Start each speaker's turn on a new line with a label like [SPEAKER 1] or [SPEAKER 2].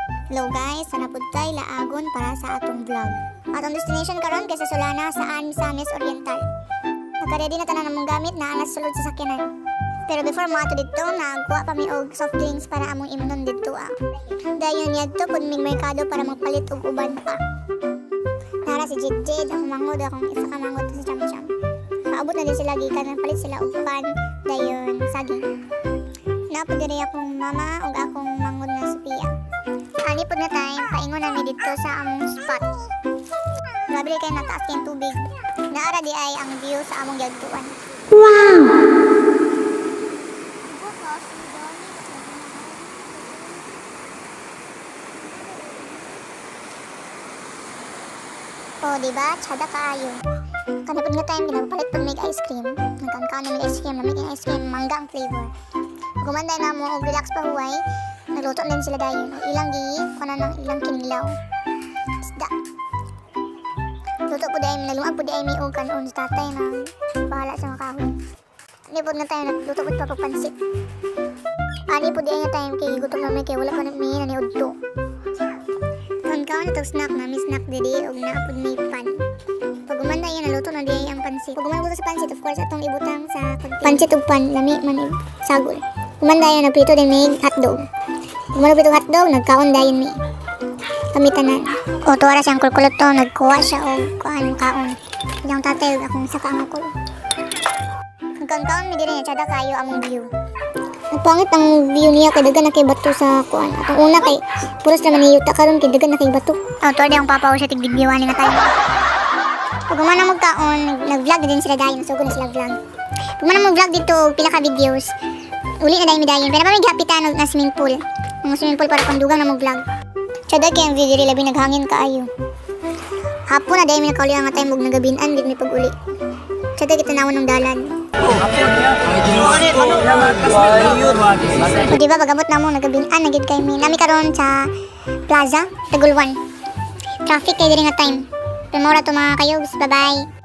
[SPEAKER 1] Hello guys, sana pud tay laagon para sa atong vlog. Atong destination karon kay sa Solana sa Misamis Oriental. Naka-ready na tanan among gamit na anas sulod sa sakyanan. Pero before mo ato dito, nagkuha pa mi og soft drinks para among imnon dito Dayon yadto pud mig merkado para magpalit og uban pa. Nara si Jid, akong mangod, akong isa ka mangod si Cham-Cham. Paabot na din sila gikan palit sila og pan, dayon saging. Napod diri akong mama ug akong mangod nga Sophia. Ani po na time, paingon namin dito sa among spot. Grabe kayo nataas kayong tubig. Naara di ay ang view sa among yagtuan. Wow! Oh, diba? Tsada kaayo. Kanapod nga time, ginagpalit pag make ice cream. Nagkaan na may ice cream, namig ice cream, mangga ang flavor. Kumanday na mo og relax pa huway. Nagluto din sila dayon. Ilang ng ilang kinilaw. Isda. Luto po dahil, nalungag po dahil may og kanon sa tatay na bahala sa mga kahoy. Ani po nga tayo, nagluto po pa pagpansit. Ani po dahil nga tayo, kay gutom namin kay wala pa na may naniod to. Kaon itong snack na, may snack didi og naapod may pan. Pag umanda yan, naluto na dahil ang pansit. Pag umanda sa pansit, of course, atong ibutang sa pansit og pan, lami man sagol. Umanda yan, naprito din may hotdog. Gumanap itong hotdog, nagkaon dayon mi. Kami tanan. O, tuwara siyang kulkulot to, nagkuha siya o kuhaan kaon. Yung tatay, akong saka ang kulo. Nagkaon-kaon mi din niya, tsada kayo among view. Nagpangit ang view niya, kay dagan na kay bato sa kuhaan. Atong una kay, puros naman ni Yuta karon kay dagan na kay bato. O, tuwara yung papa ko siya, tigbibiwan nga tayo. Pag umana magkaon, nag-vlog din sila dayon, so na sila vlog. Pag umana mag-vlog dito, pila ka videos. Uli na dahil dayon, pero pa may gapitan na swimming pool. Ang swimming pool para pandugang na mag-vlog. Tsada kaya ang video rin, labi naghangin kaayo. Hapon na dahil may nakauli ang tayo mag nagabinan, di may pag-uli. Tsada kita nawan ng dalan. O diba, bagamot na mo, nagabinan, nagid kayo may. Nami karon sa Plaza, Tagulwan. Traffic kayo rin nga time. Pero mura to mga kayo, bye-bye.